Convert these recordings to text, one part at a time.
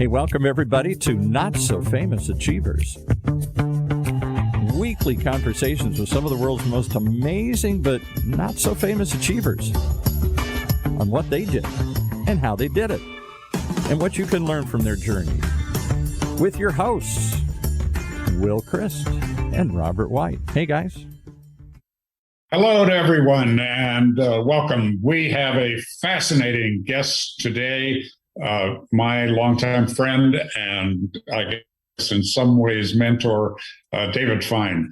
Hey, welcome everybody to Not So Famous Achievers. Weekly conversations with some of the world's most amazing but not so famous achievers on what they did and how they did it and what you can learn from their journey. With your hosts, Will Christ and Robert White. Hey, guys. Hello to everyone, and welcome. We have a fascinating guest today, my longtime friend and I guess in some ways mentor, David Fein.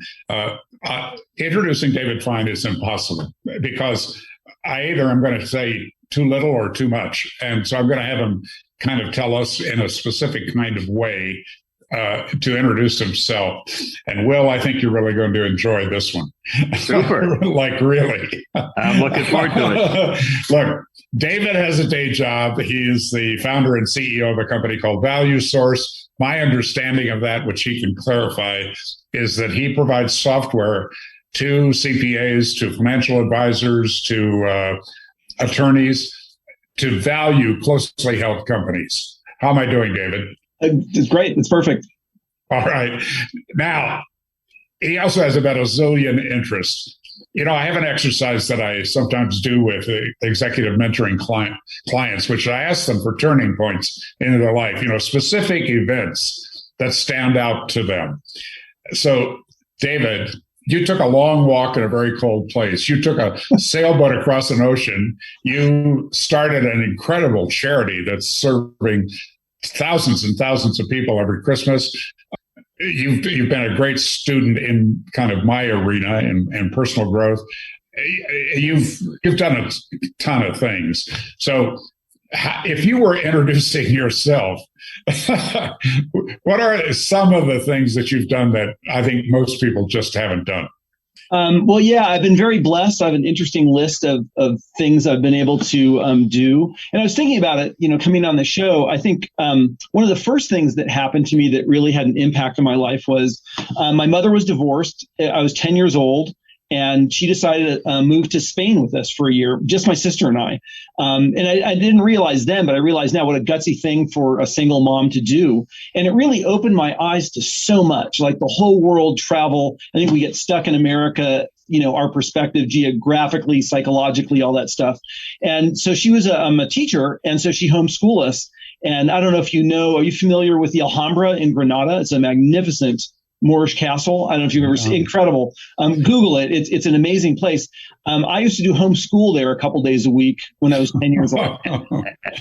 Introducing David Fein is impossible because either I'm going to say too little or too much. And so I'm going to have him kind of tell us in a specific kind of way to introduce himself. And Will, I think you're really going to enjoy this one. Super. Like, really. I'm looking forward to it. Look, David has a day job. He is the founder and CEO of a company called Value Source. My understanding of that, which he can clarify, is that he provides software to CPAs, to financial advisors, to attorneys, to value closely held companies. How am I doing, David? It's great. It's perfect. All right. Now, he also has about a zillion interests. You know, I have an exercise that I sometimes do with executive mentoring clients, which I ask them for turning points in their life, you know, specific events that stand out to them. So, David, you took a long walk in a very cold place. You took a sailboat across an ocean. You started an incredible charity that's serving thousands and thousands of people every Christmas. You've been a great student in kind of my arena and personal growth. You've done a ton of things. So if you were introducing yourself, what are some of the things that you've done that I think most people just haven't done? Well, yeah, I've been very blessed. I have an interesting list of things I've been able to do. And I was thinking about it, you know, coming on the show. I think one of the first things that happened to me that really had an impact on my life was my mother was divorced. I was 10 years old. And she decided to move to Spain with us for a year, just my sister and I. And I didn't realize then, but I realize now what a gutsy thing for a single mom to do. And it really opened my eyes to so much, like the whole world travel. I think we get stuck in America, you know, our perspective geographically, psychologically, all that stuff. And so she was a teacher, and so she homeschooled us. And I don't know if you know, are you familiar with the Alhambra in Granada? It's a magnificent Moorish castle. I don't know if you've ever seen. Incredible. Google it. It's an amazing place. I used to do homeschool there a couple days a week when I was 10 years old.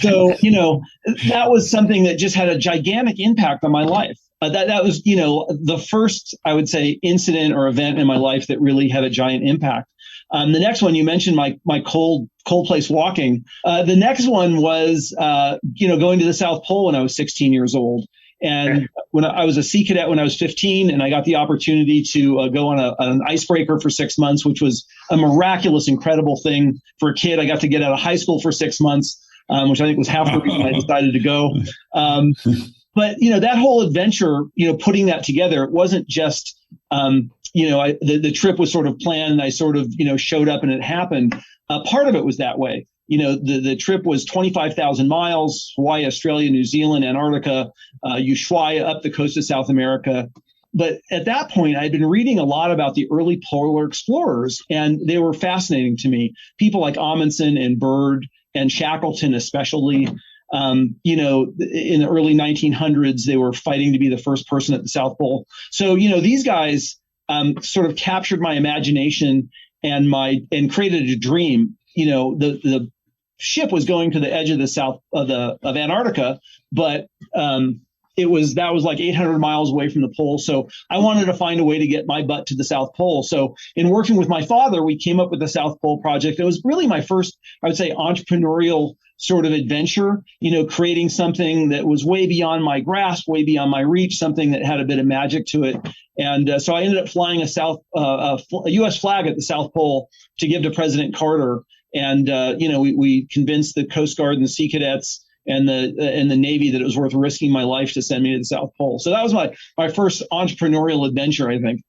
So, you know, that was something that just had a gigantic impact on my life. That was, you know, the first, I would say, incident or event in my life that really had a giant impact. The next one, you mentioned my cold place walking. The next one was, you know, going to the South Pole when I was 16 years old. And when I was a Sea Cadet when I was 15, and I got the opportunity to go on an icebreaker for 6 months, which was a miraculous, incredible thing for a kid. I got to get out of high school for 6 months, which I think was half the reason I decided to go. But, you know, that whole adventure, you know, putting that together, it wasn't just, you know, the trip was sort of planned and I sort of, you know, showed up and it happened. Part of it was that way. You know, the trip was 25,000 miles, Hawaii, Australia, New Zealand, Antarctica, Ushuaia, up the coast of South America. But at that point, I had been reading a lot about the early polar explorers, and they were fascinating to me. People like Amundsen and Byrd and Shackleton especially. You know, in the early 1900s, they were fighting to be the first person at the South Pole. So, you know, these guys sort of captured my imagination and created a dream. You know, the ship was going to the edge of the south of Antarctica, but that was like 800 miles away from the pole. So I wanted to find a way to get my butt to the South Pole. So in working with my father, we came up with the South Pole Project. It was really my first, I would say, entrepreneurial sort of adventure, you know, creating something that was way beyond my grasp, way beyond my reach, something that had a bit of magic to it. And so I ended up flying a U.S. flag at the South Pole to give to President Carter. And, you know, we convinced the Coast Guard and the Sea Cadets and the Navy that it was worth risking my life to send me to the South Pole. So that was my first entrepreneurial adventure, I think.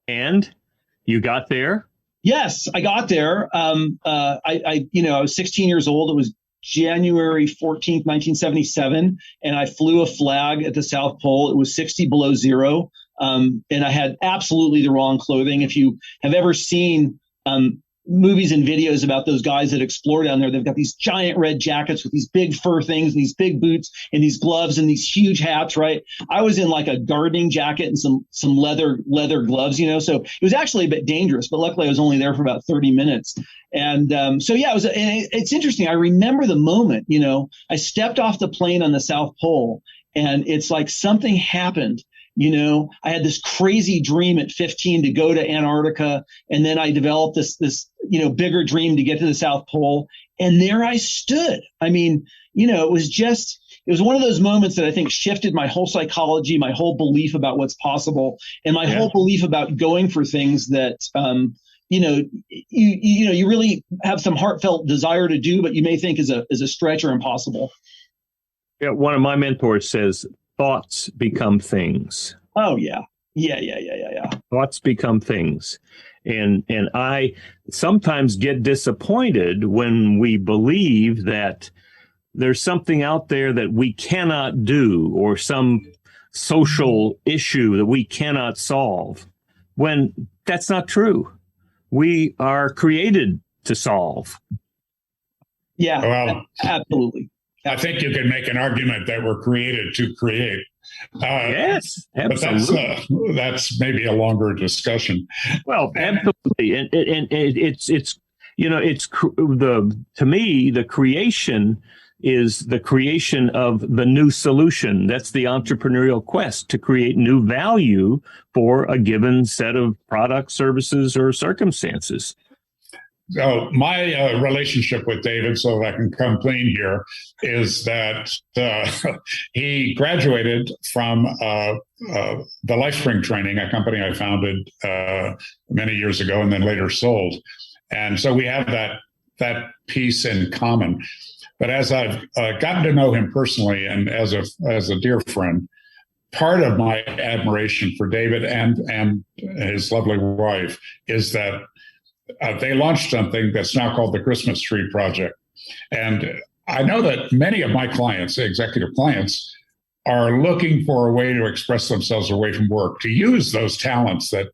And you got there? Yes, I got there. I was 16 years old. It was January 14th, 1977, and I flew a flag at the South Pole. It was 60 below zero. And I had absolutely the wrong clothing. If you have ever seen movies and videos about those guys that explore down there, they've got these giant red jackets with these big fur things and these big boots and these gloves and these huge hats, right? I was in like a gardening jacket and some leather gloves, so it was actually a bit dangerous, but luckily I was only there for about 30 minutes. And it's interesting. I remember the moment, I stepped off the plane on the South Pole, and it's like something happened. I had this crazy dream at 15 to go to Antarctica, and then I developed this bigger dream to get to the South Pole, and there I stood. I mean, it was one of those moments that I think shifted my whole psychology, my whole belief about what's possible, and my whole belief about going for things that you really have some heartfelt desire to do, but you may think is a stretch or impossible. Yeah, one of my mentors says, thoughts become things. Oh, yeah. Yeah. Thoughts become things. And I sometimes get disappointed when we believe that there's something out there that we cannot do, or some social issue that we cannot solve, when that's not true. We are created to solve. Yeah, well, absolutely. I think you can make an argument that we're created to create. Yes, absolutely. But that's maybe a longer discussion. Well, absolutely, and to me, the creation is the creation of the new solution. That's the entrepreneurial quest to create new value for a given set of products, services, or circumstances. So my relationship with David, so that I can come clean here, is that he graduated from the LifeSpring training, a company I founded many years ago and then later sold. And so we have that piece in common. But as I've gotten to know him personally and as a dear friend, part of my admiration for David and his lovely wife is that they launched something that's now called the Christmas Tree Project. And I know that many of my clients, executive clients, are looking for a way to express themselves away from work, to use those talents that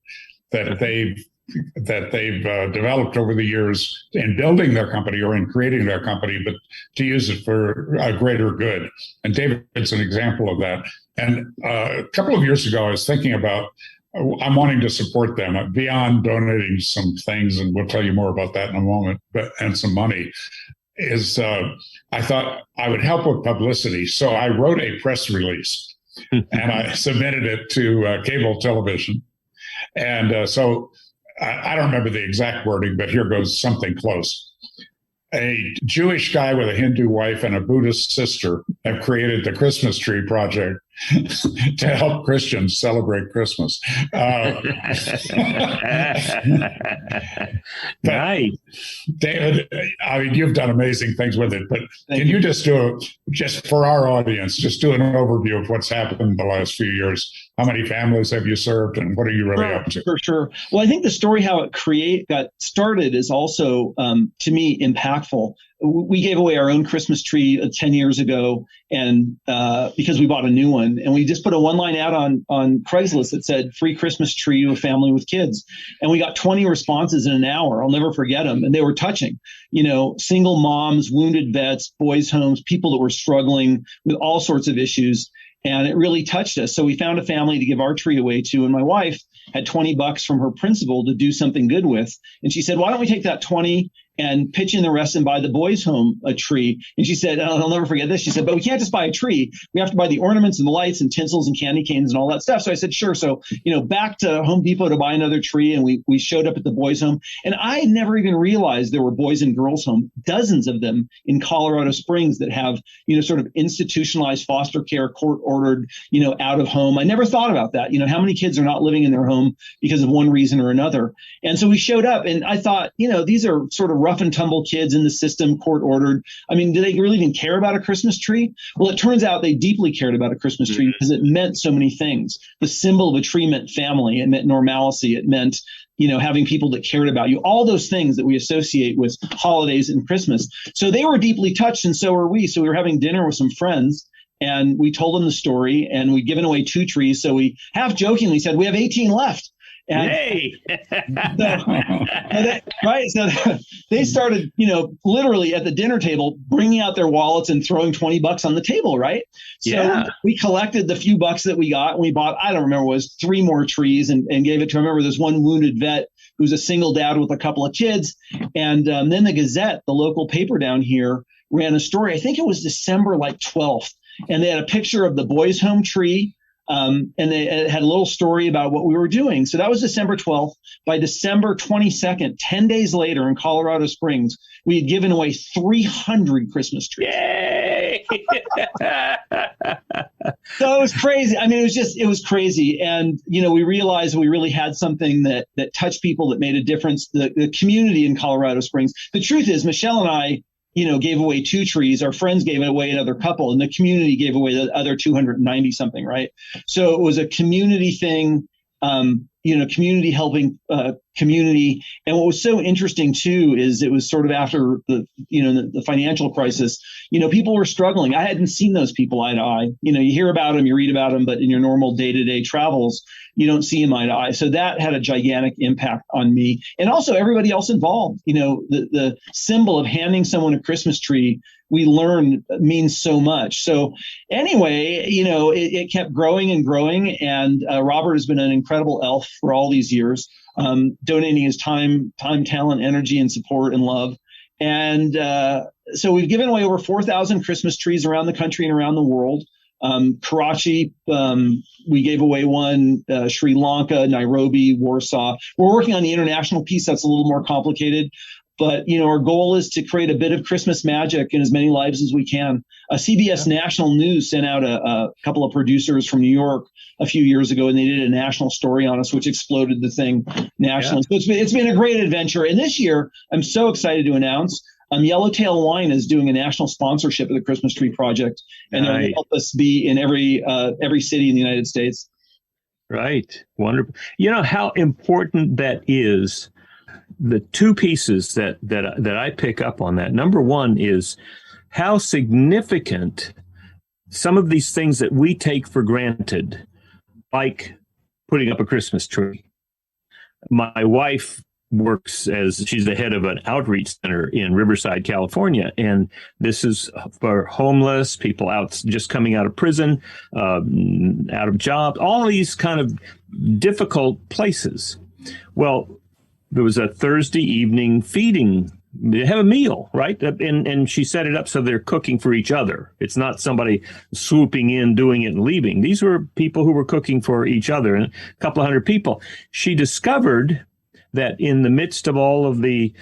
they've developed over the years in building their company or in creating their company, but to use it for a greater good. And David's an example of that. And a couple of years ago, I was thinking about, I'm wanting to support them beyond donating some things, and we'll tell you more about that in a moment, and some money, I thought I would help with publicity. So I wrote a press release and I submitted it to cable television. And so I don't remember the exact wording, but here goes something close. A Jewish guy with a Hindu wife and a Buddhist sister have created the Christmas Tree Project to help Christians celebrate Christmas. Nice. David, I mean, you've done amazing things with it, but can you just just for our audience, just do an overview of what's happened in the last few years? How many families have you served, and what are you really up to? For sure. Well, I think the story how it got started is also, to me, impactful. We gave away our own Christmas tree 10 years ago, and because we bought a new one, and we just put a one-line ad on Craigslist that said "free Christmas tree to a family with kids," and we got 20 responses in an hour. I'll never forget them, and they were touching. Single moms, wounded vets, boys' homes, people that were struggling with all sorts of issues. And it really touched us. So we found a family to give our tree away to. And my wife had $20 from her principal to do something good with. And she said, why don't we take that 20 and pitch in the rest and buy the boys' home a tree? And she said, I'll never forget this. She said, but we can't just buy a tree. We have to buy the ornaments and the lights and tinsels and candy canes and all that stuff. So I said, sure. So, back to Home Depot to buy another tree. And we showed up at the boys' home. And I never even realized there were boys and girls' home, dozens of them in Colorado Springs that have, sort of institutionalized foster care, court ordered, out of home. I never thought about that. How many kids are not living in their home because of one reason or another? And so we showed up, and I thought, these are sort of rough and tumble kids in the system, court ordered. I mean, do they really even care about a Christmas tree? Well, it turns out they deeply cared about a Christmas tree because it meant so many things. The symbol of a tree meant family. It meant normalcy. It meant having people that cared about you, all those things that we associate with holidays and Christmas. So they were deeply touched, and so were we. So we were having dinner with some friends, and we told them the story, and we'd given away 2 trees. So we half jokingly said, we have 18 left. And Yay! right. So they started, literally at the dinner table, bringing out their wallets and throwing $20 on the table. Right. So we collected the few bucks that we got, and we bought, I don't remember, it was 3 more trees and gave it to, I remember there's one wounded vet who's a single dad with a couple of kids. And then the Gazette, the local paper down here, ran a story. I think it was December 12th. And they had a picture of the boys' home tree. And they had a little story about what we were doing. So that was December 12th. By December 22nd, 10 days later in Colorado Springs, we had given away 300 Christmas trees. Yay! So it was crazy. I mean, it was crazy. And, we realized we really had something that touched people, that made a difference. The community in Colorado Springs. The truth is, Michelle and I, gave away 2 trees. Our friends gave away another couple, and the community gave away the other 290 something, right? So it was a community thing, community helping community. And what was so interesting too is it was sort of after the financial crisis, people were struggling. I hadn't seen those people eye to eye. You hear about them, you read about them, but in your normal day-to-day travels, you don't see them eye to eye. So that had a gigantic impact on me, and also everybody else involved. The symbol of handing someone a Christmas tree, we learned, means so much. So anyway, it kept growing and growing. And Robert has been an incredible elf for all these years, donating his time, talent, energy, and support and love. And so we've given away over 4,000 Christmas trees around the country and around the world. Karachi, we gave away one, Sri Lanka, Nairobi, Warsaw. We're working on the international piece. That's a little more complicated. But, our goal is to create a bit of Christmas magic in as many lives as we can. CBS National News sent out a couple of producers from New York a few years ago, and they did a national story on us, which exploded the thing nationally. So it's been a great adventure. And this year, I'm so excited to announce Yellowtail Wine is doing a national sponsorship of the Christmas Tree Project, and they're going to help us be in every city in the United States. Right. Wonderful. How important that is. The 2 pieces that I pick up on that. Number one is how significant some of these things that we take for granted, like putting up a Christmas tree. My wife she's the head of an outreach center in Riverside, California. And this is for homeless people just coming out of prison, out of jobs, all these kind of difficult places. Well, there was a Thursday evening feeding. They have a meal, right? And she set it up so they're cooking for each other. It's not somebody swooping in, doing it, and leaving. These were people who were cooking for each other, and a couple of hundred people. She discovered that in the midst of all of the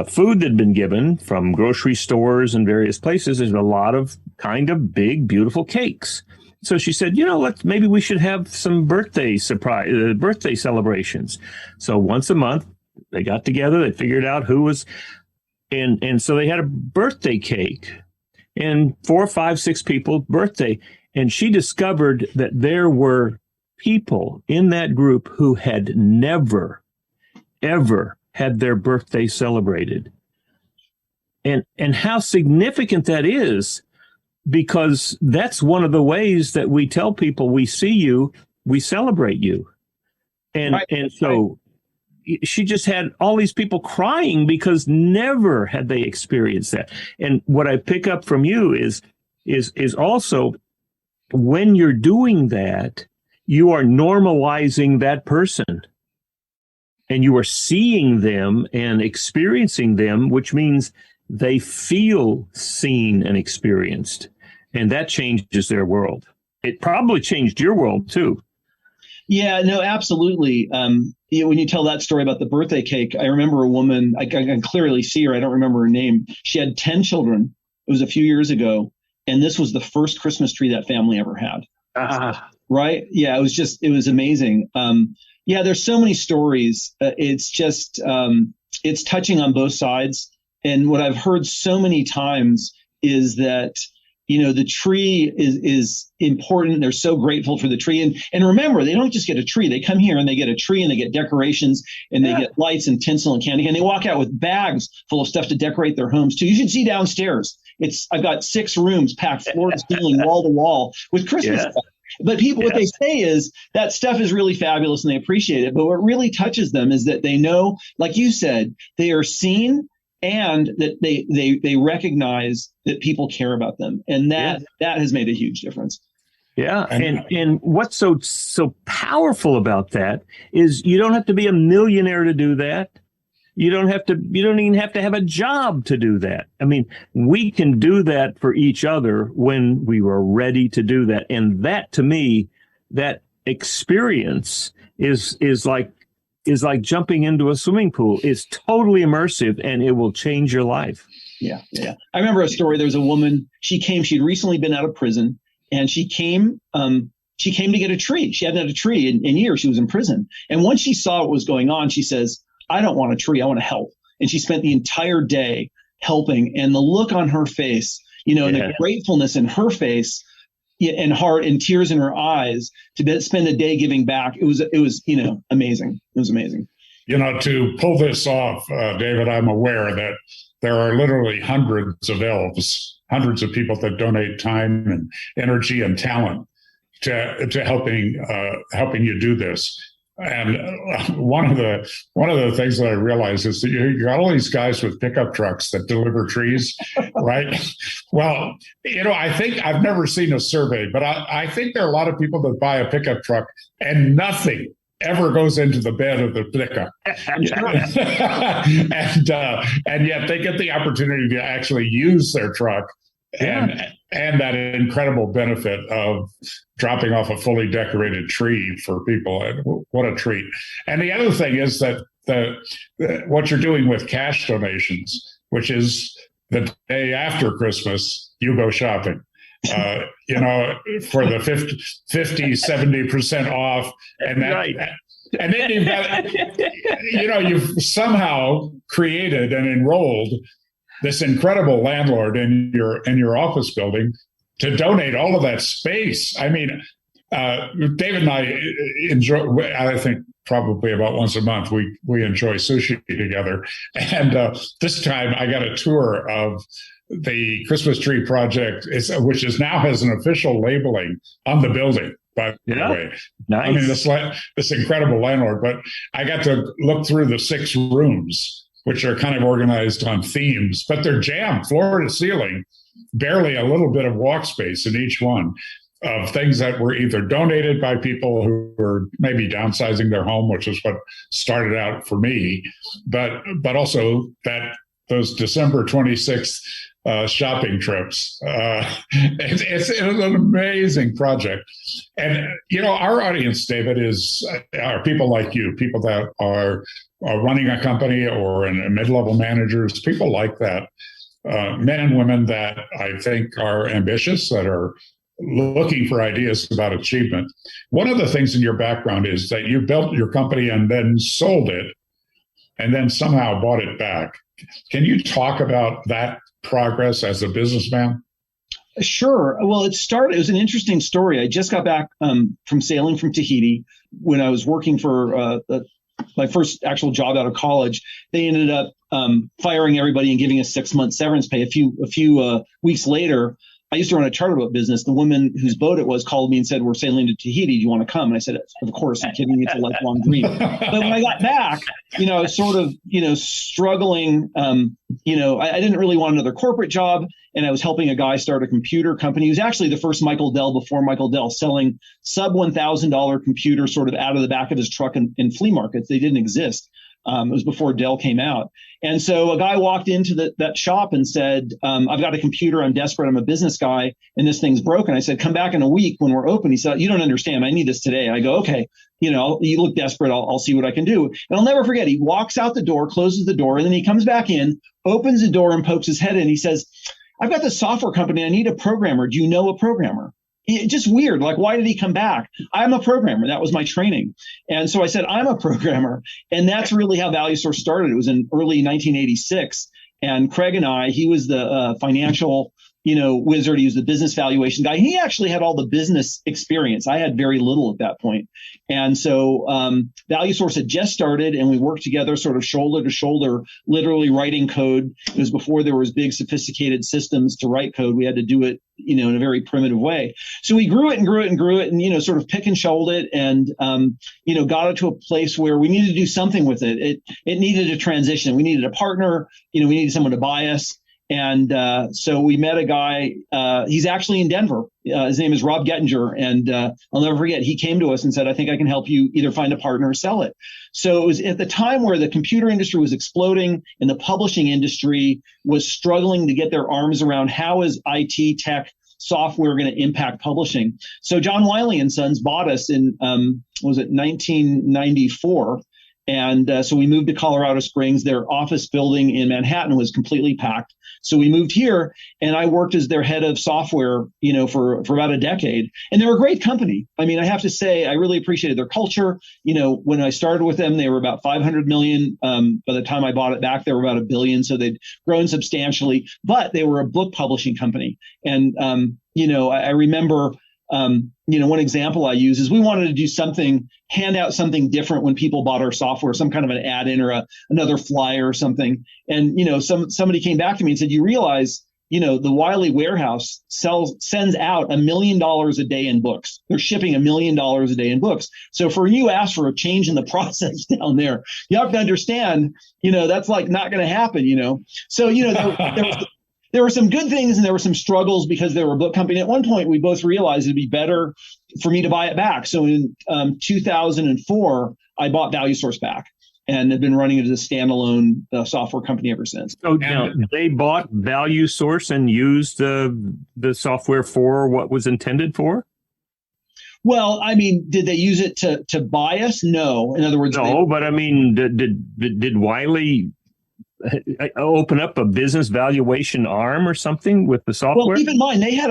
food that had been given from grocery stores and various places, there's a lot of kind of big, beautiful cakes. So she said, maybe we should have some birthday celebrations. So once a month, they got together, they figured out who was, and so they had a birthday cake, and 4, 5, 6 people birthday. And she discovered that there were people in that group who had never, ever had their birthday celebrated. And how significant that is, because that's one of the ways that we tell people we see you, we celebrate you. And so she just had all these people crying because never had they experienced that. And what I pick up from you is also, when you're doing that, you are normalizing that person, and you are seeing them and experiencing them, which means they feel seen and experienced, and that changes their world. It probably changed your world too. Yeah, no, absolutely. When you tell that story about the birthday cake, I remember a woman, I can clearly see her. I don't remember her name. She had 10 children. It was a few years ago. And this was the first Christmas tree that family ever had. Right? Yeah, it was amazing. There's so many stories. It's touching on both sides. And what I've heard so many times is that, the tree is important. They're so grateful for the tree. And remember, they don't just get a tree. They come here and they get a tree and they get decorations and they get lights and tinsel and candy. And they walk out with bags full of stuff to decorate their homes too. You should see downstairs. I've got 6 rooms packed floor to ceiling, wall to wall with Christmas stuff. But people, what they say is that stuff is really fabulous and they appreciate it. But what really touches them is that they know, like you said, they are seen and that they recognize that people care about them. And that has made a huge difference. Yeah. And what's so powerful about that is you don't have to be a millionaire to do that. You don't even have to have a job to do that. I mean, we can do that for each other when we were ready to do that. And that, to me, that experience is like jumping into a swimming pool. It's totally immersive and it will change your life. Yeah. I remember a story. There was a woman, she'd recently been out of prison, and she came to get a tree. She hadn't had a tree in years. She was in prison. And once she saw what was going on, she says, I don't want a tree. I want to help. And she spent the entire day helping. And the look on her face, and the gratefulness in her face and heart and tears in her eyes to spend a day giving back. It was amazing. It was amazing. To pull this off, David, I'm aware that there are literally hundreds of elves, hundreds of people that donate time and energy and talent to helping you do this. And one of the things that I realized is that you got all these guys with pickup trucks that deliver trees, right? Well, I think I've never seen a survey, but I think there are a lot of people that buy a pickup truck and nothing ever goes into the bed of the pickup. And yet they get the opportunity to actually use their truck and that incredible benefit of dropping off a fully decorated tree for people. And what a treat. And the other thing is that what you're doing with cash donations, which is the day after Christmas, you go shopping. For the 50, 70% off. And that, right. And then you've got, you've somehow created and enrolled this incredible landlord in your office building to donate all of that space. I mean, David and I enjoy, I think probably about once a month, we enjoy sushi together. And this time I got a tour of the Christmas tree project, which now has an official labeling on the building, by the way. Nice. I mean, this incredible landlord, but I got to look through the 6 rooms, which are kind of organized on themes, but they're jammed floor to ceiling, barely a little bit of walk space in each one, of things that were either donated by people who were maybe downsizing their home, which is what started out for me, but also that those December 26th shopping trips. It's an amazing project. And, our audience, David, are people like you, people that are running a company or in mid-level managers, people like that, men and women that I think are ambitious, that are looking for ideas about achievement. One of the things in your background is that you built your company and then sold it and then somehow bought it back. Can you talk about that progress as a businessman? Sure. Well, it was an interesting story. I just got back from sailing from Tahiti when I was working for my first actual job out of college. They ended up firing everybody and giving us 6 months severance pay. A few weeks later, I used to run a charter boat business. The woman whose boat it was called me and said, "We're sailing to Tahiti. Do you want to come?" And I said, "Of course. I'm kidding. It's a lifelong dream." But when I got back, I was sort of, struggling. I didn't really want another corporate job. And I was helping a guy start a computer company. He was actually the first Michael Dell before Michael Dell, selling sub $1,000 computers sort of out of the back of his truck in flea markets. They didn't exist. It was before Dell came out. And so a guy walked into that shop and said, "I've got a computer. I'm desperate. I'm a business guy, and this thing's broken." I said, "Come back in a week when we're open." He said, "You don't understand. I need this today." I go, "Okay, you look desperate. I'll see what I can do." And I'll never forget. He walks out the door, closes the door, and then he comes back in, opens the door, and pokes his head in. He says, "I've got this software company. I need a programmer. Do you know a programmer?" Just weird. Like, why did he come back? I'm a programmer. That was my training. And so I said, I'm a programmer. And that's really how Value Source started. It was in early 1986. And Craig and I, he was the financial wizard. He was the business valuation guy. He actually had all the business experience. I had very little at that point. And so ValueSource had just started, and we worked together sort of shoulder to shoulder, literally writing code. It was before there was big sophisticated systems to write code. We had to do it, in a very primitive way. So we grew it and grew it and grew it and, sort of pick and shoveled it and, got it to a place where we needed to do something with it. It needed a transition. We needed a partner, we needed someone to buy us. And so we met a guy, he's actually in Denver. His name is Rob Gettinger. And I'll never forget, he came to us and said, I think I can help you either find a partner or sell it. So it was at the time where the computer industry was exploding and the publishing industry was struggling to get their arms around how is IT tech software going to impact publishing. So John Wiley and Sons bought us in, 1994. And so we moved to Colorado Springs. Their office building in Manhattan was completely packed. So we moved here, and I worked as their head of software, for about a decade. And they're a great company. I mean, I have to say, I really appreciated their culture. When I started with them, they were about 500 million. By the time I bought it back, they were about $1 billion. So they'd grown substantially, but they were a book publishing company. And, I remember, one example I use is we wanted to do something, hand out something different when people bought our software, some kind of an add-in or another flyer or something. And, somebody came back to me and said, you realize, the Wiley warehouse sends out $1 million a day in books. They're shipping $1 million a day in books. So for you ask for a change in the process down there, you have to understand, that's like not going to happen, So, there were some good things and there were some struggles because they were a book company. At one point, we both realized it'd be better for me to buy it back. So in 2004, I bought ValueSource back and have been running it as a standalone software company ever since. So now they bought ValueSource and used the software for what was intended for? Well, I mean, did they use it to buy us? No. In other words, but I mean, did Wiley open up a business valuation arm or something with the software? Well, keep in mind they had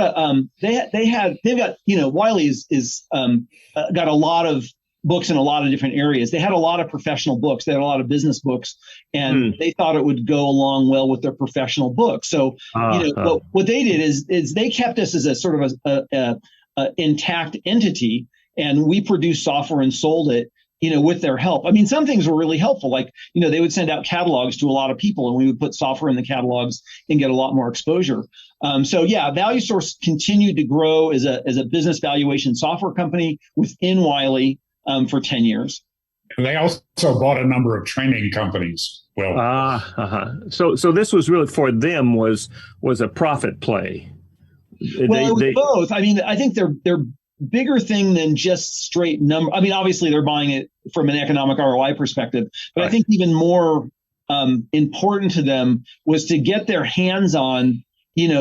they've got Wiley's is got a lot of books in a lot of different areas. They had a lot of professional books. They had a lot of business books, and they thought it would go along well with their professional books. So what they did is they kept us as a sort of a intact entity, and we produced software and sold it. With their help. I mean, some things were really helpful. Like, they would send out catalogs to a lot of people and we would put software in the catalogs and get a lot more exposure. ValueSource continued to grow as a business valuation software company within Wiley for 10 years. And they also bought a number of training companies. So this was really for them was a profit play. Well, it was both. I mean, I think they're bigger thing than just straight number. I mean, obviously they're buying it from an economic ROI perspective, but I think even more important to them was to get their hands on,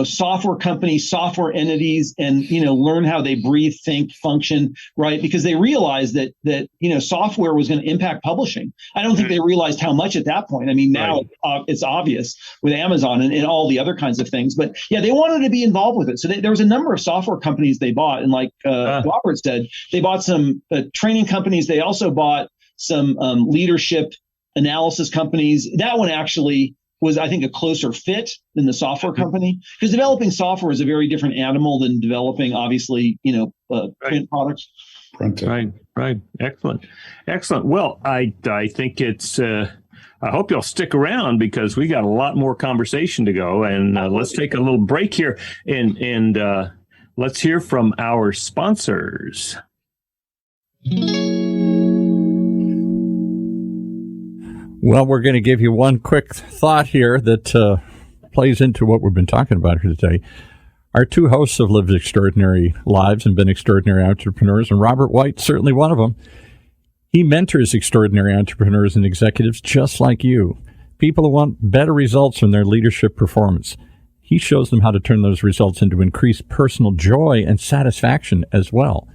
software companies, software entities, and, learn how they breathe, think, function, right? Because they realized that software was going to impact publishing. I don't think they realized how much at that point. I mean, now it's obvious with Amazon and all the other kinds of things, but yeah, they wanted to be involved with it. So there was a number of software companies they bought. And like Robert said, they bought some training companies. They also bought some leadership analysis companies. That one actually was, I think, a closer fit than the software company, because developing software is a very different animal than developing, obviously, print products. Right. Excellent. Well, I think it's, I hope you'll stick around because we got a lot more conversation to go, and let's take a little break here and let's hear from our sponsors. Well, we're going to give you one quick thought here that plays into what we've been talking about here today. Our two hosts have lived extraordinary lives and been extraordinary entrepreneurs, and Robert White, certainly one of them. He mentors extraordinary entrepreneurs and executives just like you, people who want better results from their leadership performance. He shows them how to turn those results into increased personal joy and satisfaction as well.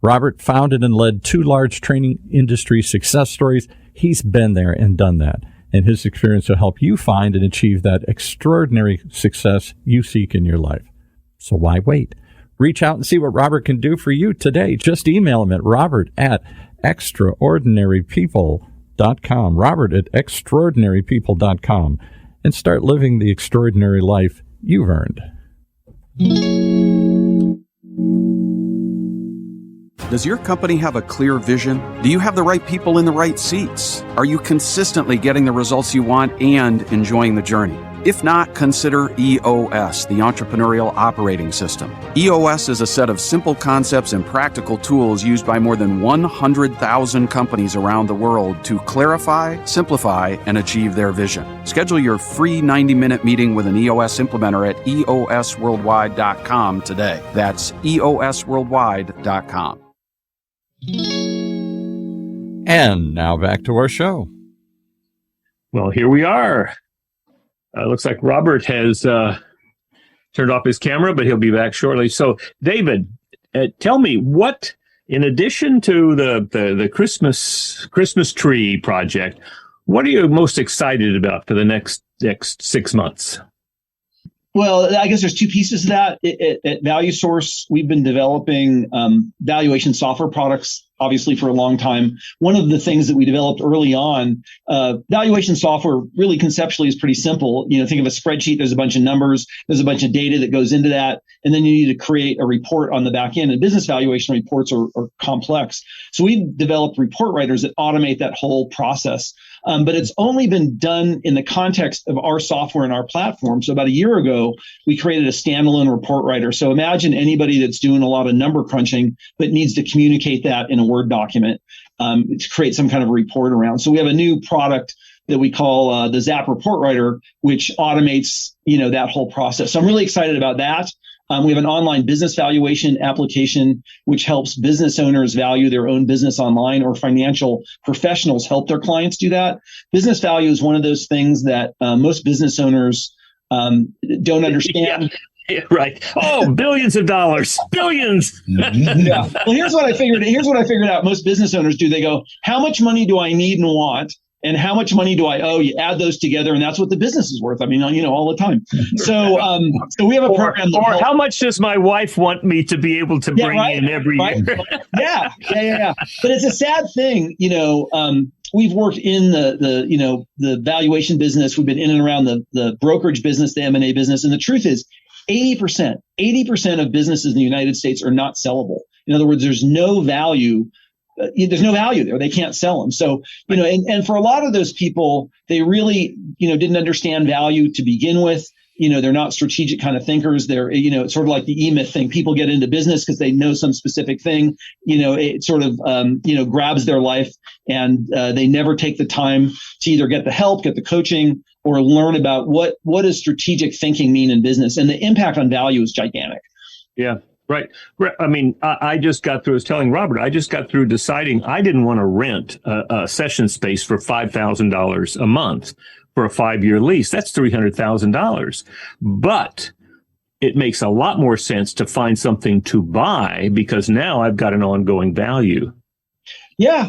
Robert founded and led two large training industry success stories. He's been there and done that, and his experience will help you find and achieve that extraordinary success you seek in your life. So why wait? Reach out and see what Robert can do for you today. Just email him at robert@extraordinarypeople.com, robert@extraordinarypeople.com, and start living the extraordinary life you've earned. Does your company have a clear vision? Do you have the right people in the right seats? Are you consistently getting the results you want and enjoying the journey? If not, consider EOS, the Entrepreneurial Operating System. EOS is a set of simple concepts and practical tools used by more than 100,000 companies around the world to clarify, simplify, and achieve their vision. Schedule your free 90-minute meeting with an EOS implementer at eosworldwide.com today. That's eosworldwide.com. And now back to our show. Well, here we are. Looks like Robert has turned off his camera, but he'll be back shortly. So, David, tell me what, in addition to the Christmas tree project, what are you most excited about for the next 6 months? Well, I guess there's two pieces to that. At Value Source, we've been developing valuation software products, obviously, for a long time. One of the things that we developed early on, valuation software really conceptually is pretty simple. Think of a spreadsheet. There's a bunch of numbers. There's a bunch of data that goes into that. And then you need to create a report on the back end. And business valuation reports are complex. So we've developed report writers that automate that whole process. But it's only been done in the context of our software and our platform. So about a year ago, we created a standalone report writer. So imagine anybody that's doing a lot of number crunching, but needs to communicate that in a Word document to create some kind of report around. So we have a new product that we call the Zap Report Writer, which automates, that whole process. So I'm really excited about that. We have an online business valuation application, which helps business owners value their own business online, or financial professionals help their clients do that. Business value is one of those things that most business owners don't understand. Yeah, right. Oh, billions of dollars, billions. Yeah. Well, here's what I figured out. Most business owners do. They go, how much money do I need and want? And how much money do I owe? You add those together, and that's what the business is worth. I mean, all the time. So, so we have a program. Or how much does my wife want me to be able to bring in every year? Yeah. But it's a sad thing, we've worked in the valuation business. We've been in and around the brokerage business, the M&A business, and the truth is, 80% of businesses in the United States are not sellable. In other words, there's no value. There's no value there. They can't sell them. So, and for a lot of those people, they really, didn't understand value to begin with. They're not strategic kind of thinkers. They're, it's sort of like the E-Myth thing. People get into business because they know some specific thing. It sort of, grabs their life, and they never take the time to either get the help, get the coaching, or learn about what does strategic thinking mean in business. And the impact on value is gigantic. Yeah. Right. I mean, I just got through, I was telling Robert, I just got through deciding I didn't want to rent a session space for $5,000 a month for a 5-year lease. That's $300,000. But it makes a lot more sense to find something to buy, because now I've got an ongoing value. Yeah.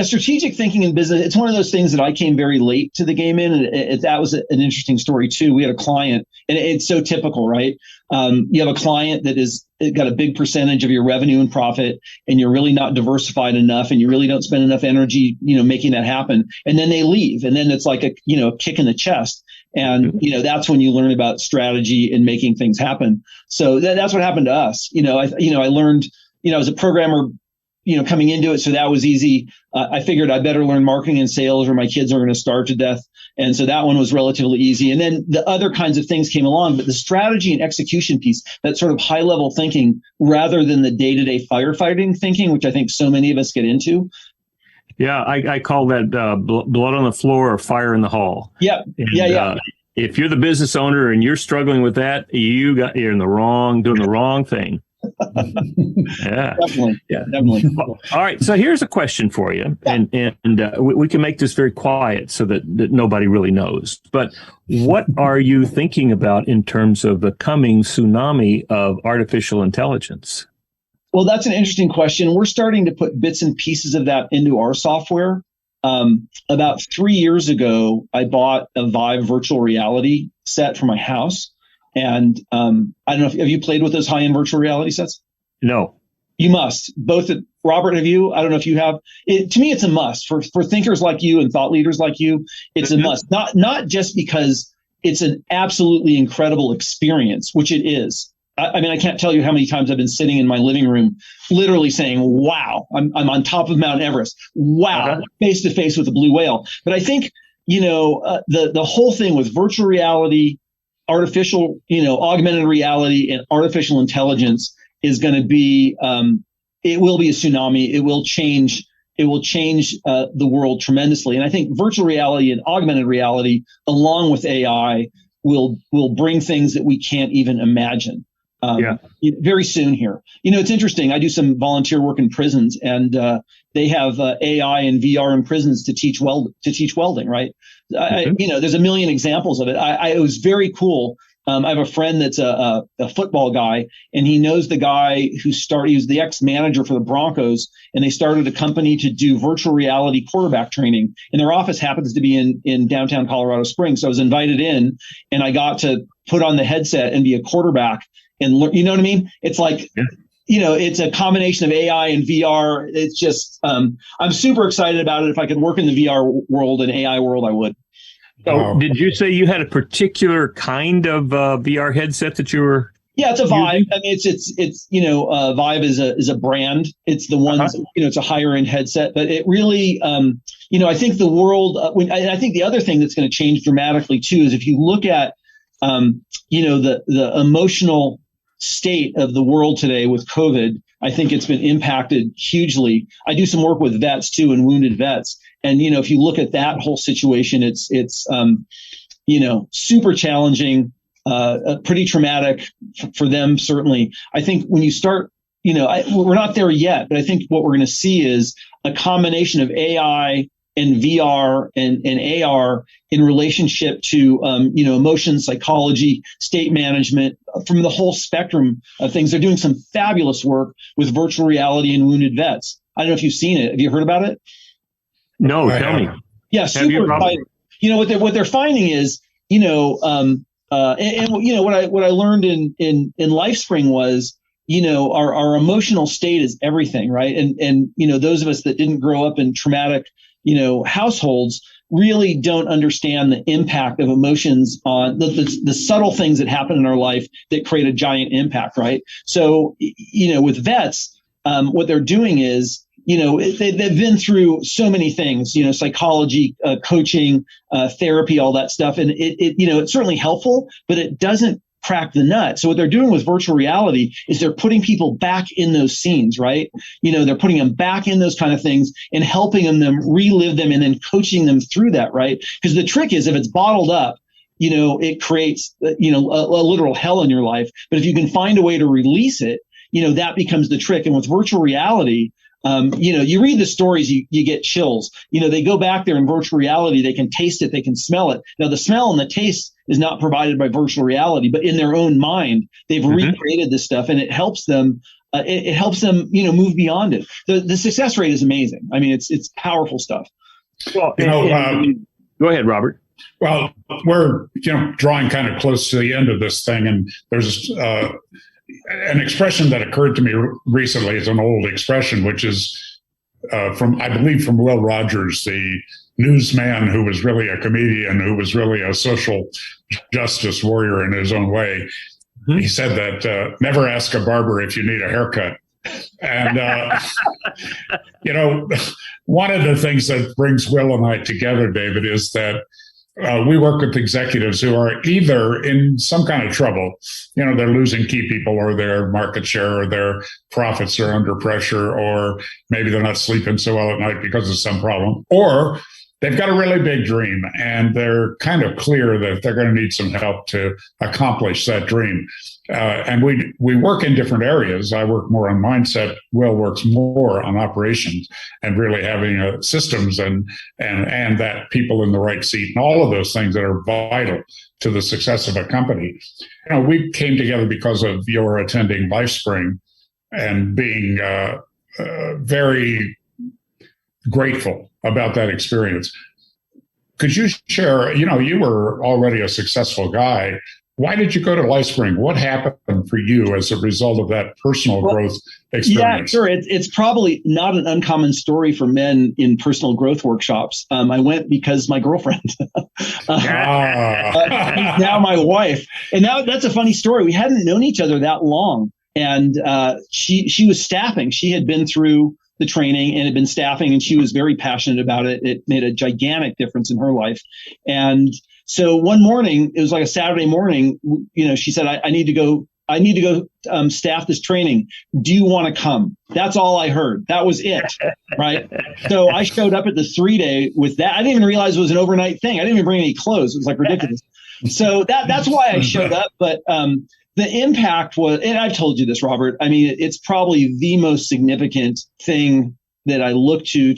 Strategic thinking in business, it's one of those things that I came very late to the game in. And that was an interesting story, too. We had a client, and it's so typical, right? You have a client that is got a big percentage of your revenue and profit, and you're really not diversified enough, and you really don't spend enough energy, making that happen. And then they leave. And then it's like a kick in the chest. And, that's when you learn about strategy and making things happen. So that's what happened to us. I learned, I was a programmer, coming into it. So that was easy. I figured I better learn marketing and sales, or my kids are going to starve to death. And so that one was relatively easy. And then the other kinds of things came along, but the strategy and execution piece, that sort of high level thinking, rather than the day-to-day firefighting thinking, which I think so many of us get into. Yeah, I call that blood on the floor or fire in the hall. Yeah. If you're the business owner and you're struggling with that, you're doing the wrong thing. Yeah, definitely. Well, all right. So here's a question for you, and we can make this very quiet so that nobody really knows. But what are you thinking about in terms of the coming tsunami of artificial intelligence? Well, that's an interesting question. We're starting to put bits and pieces of that into our software. About 3 years ago, I bought a Vive virtual reality set for my house. And I don't know, have you played with those high-end virtual reality sets? No. You must. Robert, have you? I don't know if you have. To me, it's a must. For thinkers like you and thought leaders like you, it's a must. Not just because it's an absolutely incredible experience, which it is. I mean, I can't tell you how many times I've been sitting in my living room, literally saying, wow, I'm on top of Mount Everest. Wow, face to face with a blue whale. But I think, the whole thing with virtual reality, artificial, augmented reality and artificial intelligence is going to be, it will be a tsunami. It will change the world tremendously. And I think virtual reality and augmented reality, along with AI, will bring things that we can't even imagine. Very soon here. It's interesting. I do some volunteer work in prisons, and they have AI and VR in prisons to teach welding. Right? There's a million examples of it. It was very cool. I have a friend that's a football guy, and he knows the guy he was the ex-manager for the Broncos, and they started a company to do virtual reality quarterback training. And their office happens to be in downtown Colorado Springs. So I was invited in, and I got to put on the headset and be a quarterback and learn. You know what I mean? It's like, it's a combination of AI and VR. It's just, I'm super excited about it. If I could work in the VR world and AI world, I would. So did you say you had a particular kind of VR headset that you were? Yeah, it's a Vive. I mean, it's Vive is a brand. It's the ones, it's a higher end headset, but it really, I think the world, I think the other thing that's going to change dramatically too, is if you look at, the emotional state of the world today with COVID, I think it's been impacted hugely. I do some work with vets too, and wounded vets. And, if you look at that whole situation, it's super challenging, pretty traumatic for them, certainly. I think when you start, we're not there yet, but I think what we're going to see is a combination of AI and VR and AR in relationship to, emotion, psychology, state management, from the whole spectrum of things. They're doing some fabulous work with virtual reality and wounded vets. I don't know if you've seen it. Have you heard about it? No, tell me. Yeah, super exciting. What they're finding is, what I learned in LifeSpring was, our emotional state is everything, right? And those of us that didn't grow up in traumatic, households really don't understand the impact of emotions on the subtle things that happen in our life that create a giant impact, right? So, with vets, what they're doing is, they've been through so many things, psychology, coaching, therapy, all that stuff. And it's certainly helpful, but it doesn't crack the nut. So what they're doing with virtual reality is they're putting people back in those scenes, right? They're putting them back in those kind of things and helping them relive them and then coaching them through that, right? Because the trick is, if it's bottled up, it creates, a literal hell in your life. But if you can find a way to release it, that becomes the trick. And with virtual reality, you read the stories, you get chills. They go back there in virtual reality, they can taste it, they can smell it. Now, the smell and the taste is not provided by virtual reality, but in their own mind, they've recreated this stuff, and it helps them. It helps them, move beyond it. The success rate is amazing. I mean, it's powerful stuff. Well, go ahead, Robert. Well, we're drawing kind of close to the end of this thing, and there's an expression that occurred to me recently. It's an old expression, which is from Will Rogers, the newsman who was really a comedian, who was really a social justice warrior in his own way. Mm-hmm. He said that never ask a barber if you need a haircut. And, one of the things that brings Will and I together, David, is that we work with executives who are either in some kind of trouble, they're losing key people, or their market share, or their profits are under pressure, or maybe they're not sleeping so well at night because of some problem, or they've got a really big dream and they're kind of clear that they're going to need some help to accomplish that dream. And we work in different areas. I work more on mindset. Will works more on operations and really having systems and that people in the right seat and all of those things that are vital to the success of a company. We came together because of your attending LifeSpring and being very grateful about that experience. Could you share, you were already a successful guy. Why did you go to LifeSpring? What happened for you as a result of that personal growth experience? Yeah, sure. It's probably not an uncommon story for men in personal growth workshops. I went because my girlfriend, she's now my wife, and now that's a funny story. We hadn't known each other that long, and she was staffing. She had been through the training and had been staffing, and she was very passionate about it. It made a gigantic difference in her life, and so one morning, it was like a Saturday morning. She said, "I need to go. I need to go staff this training. Do you want to come?" That's all I heard. That was it, right? So I showed up at the 3-day with that. I didn't even realize it was an overnight thing. I didn't even bring any clothes. It was like ridiculous. So that's why I showed up. But the impact was, and I've told you this, Robert, I mean, it's probably the most significant thing that I look to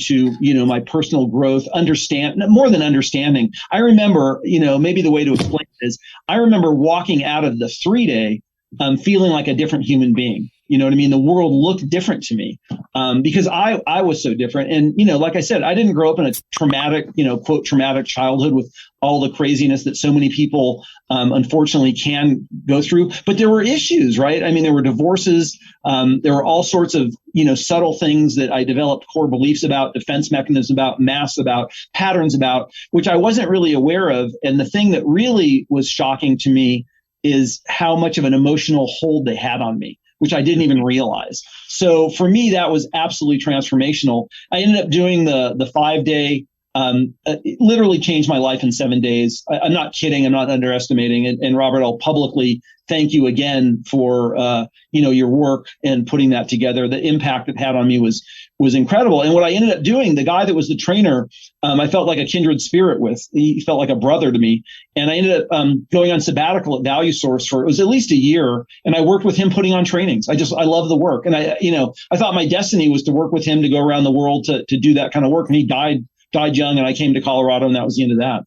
my personal growth, more than understanding. I remember, maybe the way to explain it is, I remember walking out of the 3-day feeling like a different human being. You know what I mean? The world looked different to me because I was so different. And, like I said, I didn't grow up in a traumatic, quote, traumatic childhood with all the craziness that so many people unfortunately can go through. But there were issues, right? I mean, there were divorces. There were all sorts of, subtle things that I developed core beliefs about, defense mechanisms about, masks about, patterns about, which I wasn't really aware of. And the thing that really was shocking to me is how much of an emotional hold they had on me, which I didn't even realize. So for me, that was absolutely transformational. I ended up doing the 5-day, it literally changed my life in 7 days. I'm not kidding. I'm not underestimating. And Robert, I'll publicly thank you again for, your work and putting that together. The impact it had on me was incredible. And what I ended up doing, the guy that was the trainer, I felt like a kindred spirit with. He felt like a brother to me. And I ended up going on sabbatical at Value Source for, it was at least a year. And I worked with him putting on trainings. I love the work. And I thought my destiny was to work with him to go around the world to do that kind of work. And he died young, and I came to Colorado, and that was the end of that.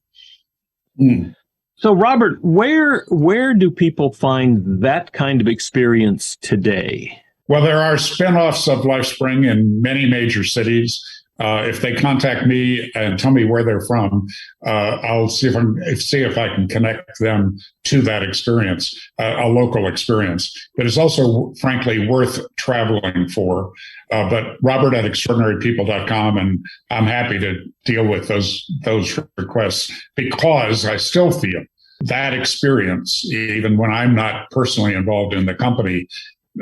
So, Robert, where do people find that kind of experience today? Well, there are spinoffs of LifeSpring in many major cities. If they contact me and tell me where they're from, I'll see if I can connect them to that experience, a local experience. But it's also, frankly, worth traveling for. But Robert at extraordinarypeople.com, and I'm happy to deal with those requests, because I still feel that experience, even when I'm not personally involved in the company,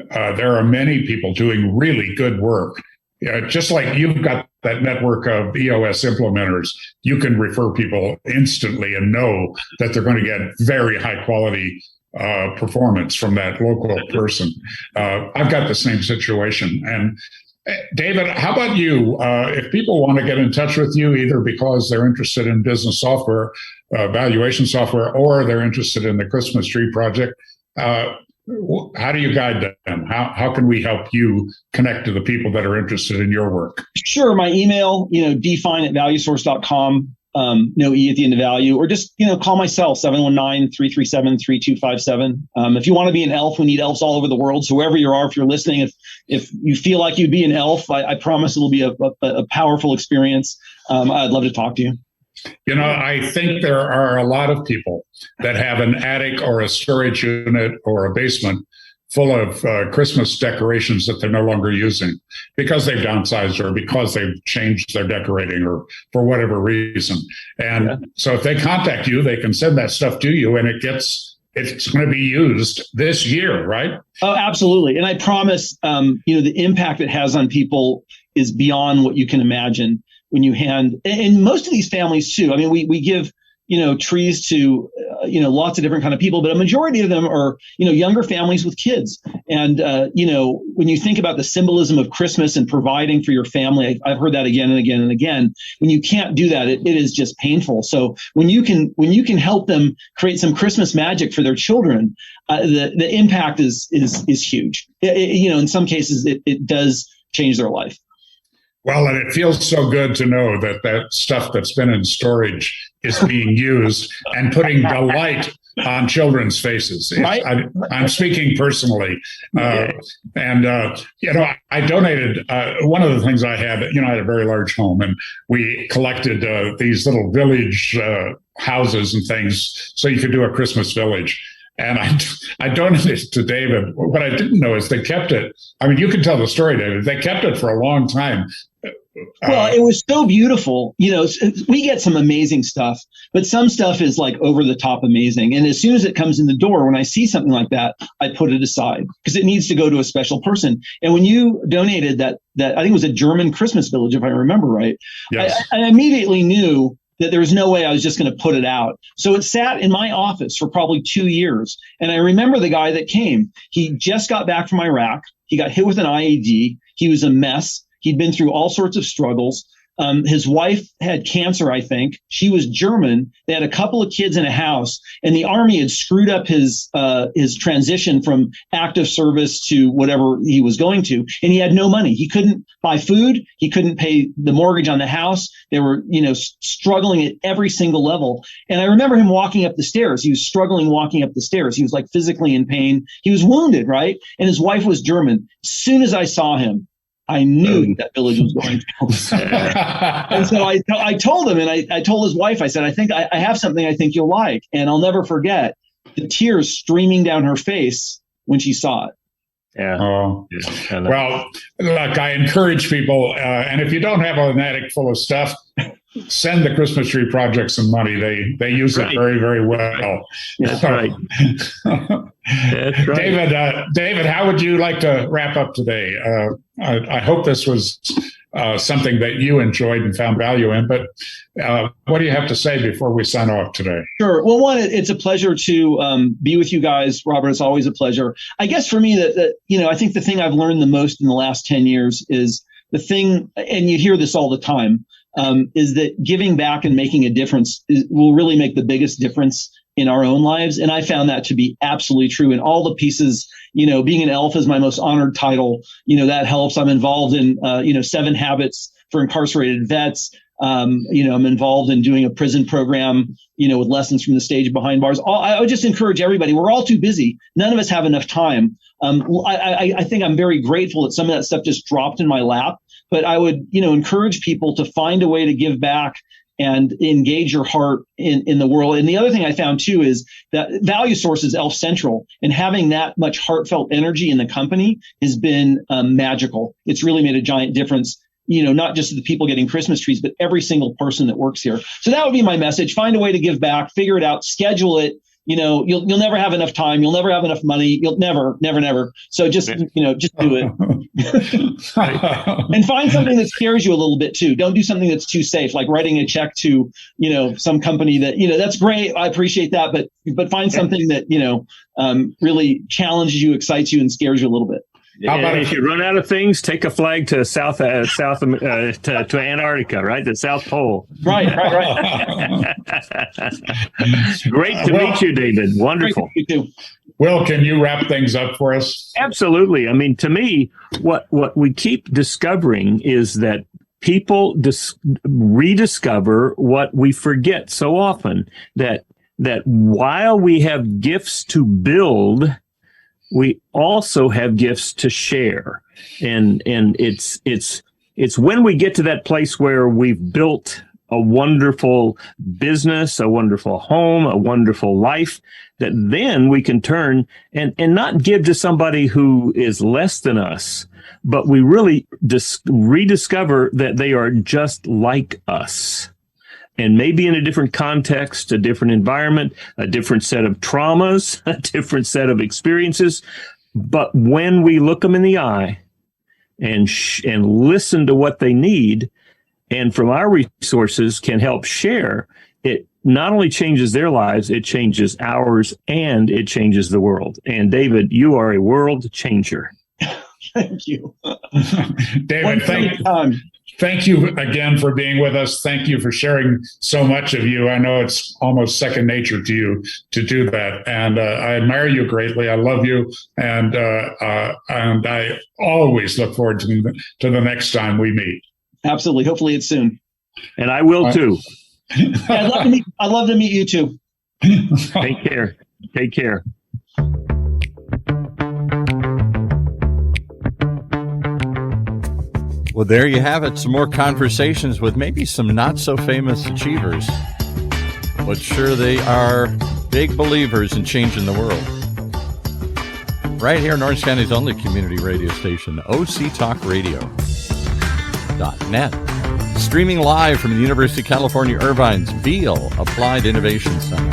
there are many people doing really good work. Just like you've got that network of EOS implementers, you can refer people instantly and know that they're going to get very high quality performance from that local person. I've got the same situation. And David, how about you? If people want to get in touch with you, either because they're interested in business software, valuation software, or they're interested in the Christmas Tree Project, how do you guide them? How can we help you connect to the people that are interested in your work? Sure. My email, dfein@valuesource.com, no E at the end of value, or just, call myself, 719-337-3257. If you want to be an elf, we need elves all over the world. So wherever you are, if you're listening, if you feel like you'd be an elf, I promise it'll be a powerful experience. I'd love to talk to you. I think there are a lot of people that have an attic or a storage unit or a basement full of Christmas decorations that they're no longer using because they've downsized or because they've changed their decorating or for whatever reason. And so if they contact you, they can send that stuff to you, and it's going to be used this year, right? Oh, absolutely. And I promise, the impact it has on people is beyond what you can imagine. When you and most of these families too, I mean, we give, trees to, lots of different kind of people, but a majority of them are, younger families with kids. And, when you think about the symbolism of Christmas and providing for your family, I've heard that again and again and again. When you can't do that, it is just painful. So when you can help them create some Christmas magic for their children, the impact is huge. In some cases, it does change their life. Well, and it feels so good to know that stuff that's been in storage is being used and putting delight on children's faces. Right. I'm speaking personally. I donated one of the things I had, I had a very large home, and we collected these little village houses and things so you could do a Christmas village. And I donated it to David. What I didn't know is they kept it. I mean, you can tell the story, David. They kept it for a long time. Well, it was so beautiful. We get some amazing stuff, but some stuff is like over the top amazing. And as soon as it comes in the door, when I see something like that, I put it aside because it needs to go to a special person. And when you donated that I think it was a German Christmas village, if I remember right, yes. I immediately knew that there was no way I was just going to put it out. So it sat in my office for probably 2 years. And I remember the guy that came. He just got back from Iraq. He got hit with an IED. He was a mess. He'd been through all sorts of struggles. His wife had cancer, I think. She was German. They had a couple of kids in a house, and the army had screwed up his transition from active service to whatever he was going to. And he had no money. He couldn't buy food. He couldn't pay the mortgage on the house. They were, struggling at every single level. And I remember him walking up the stairs. He was struggling walking up the stairs. He was like physically in pain. He was wounded, right? And his wife was German. As soon as I saw him, I knew that village was going to. And so I told him, and I told his wife, I said, I think I have something I think you'll like. And I'll never forget the tears streaming down her face when she saw it. Yeah. Oh. Well, look, I encourage people, and if you don't have an attic full of stuff, send the Christmas Tree Project some money. They use it very, very well. That's right. That's right. David, how would you like to wrap up today? I hope this was something that you enjoyed and found value in, but what do you have to say before we sign off today? Sure. Well, one, it's a pleasure to be with you guys, Robert. It's always a pleasure. I guess for me that I think the thing I've learned the most in the last 10 years is the thing, and you hear this all the time, is that giving back and making a difference will really make the biggest difference in our own lives. And I found that to be absolutely true in all the pieces. Being an elf is my most honored title. That helps. I'm involved in, 7 Habits for Incarcerated Vets. I'm involved in doing a prison program, with lessons from the stage behind bars. I would just encourage everybody. We're all too busy. None of us have enough time. I think I'm very grateful that some of that stuff just dropped in my lap. But I would, encourage people to find a way to give back and engage your heart in the world. And the other thing I found too is that Value Source is Elf Central, and having that much heartfelt energy in the company has been magical. It's really made a giant difference, not just the people getting Christmas trees, but every single person that works here. So that would be my message. Find a way to give back, figure it out, schedule it. You'll never have enough time. You'll never have enough money. You'll never. So just do it. And find something that scares you a little bit too. Don't do something that's too safe, like writing a check to, some company that, that's great. I appreciate that. But find something that, really challenges you, excites you, and scares you a little bit. How about if you run out of things, take a flag to to Antarctica, right? The South Pole. Right. Great to meet you, David. Wonderful. Great to meet you too. Will, can you wrap things up for us? Absolutely. I mean, to me, what we keep discovering is that people rediscover what we forget so often, that while we have gifts to build, we also have gifts to share. And it's when we get to that place where we've built a wonderful business, a wonderful home, a wonderful life, that then we can turn and not give to somebody who is less than us, but we really rediscover that they are just like us. And maybe in a different context, a different environment, a different set of traumas, a different set of experiences. But when we look them in the eye and listen to what they need, and from our resources can help share, it not only changes their lives, it changes ours, and it changes the world. And David, you are a world changer. Thank you. David, thank you again for being with us. Thank you for sharing so much of you. I know it's almost second nature to you to do that. And I admire you greatly. I love you. And I always look forward to the next time we meet. Absolutely. Hopefully it's soon. And I will too. I'd love to meet you too. Take care. Take care. Well, there you have it. Some more conversations with maybe some not so famous achievers. But sure, they are Big believers in changing the world. Right here in Orange County's only community radio station, octalkradio.net. Streaming live from the University of California, Irvine's Veal Applied Innovation Center.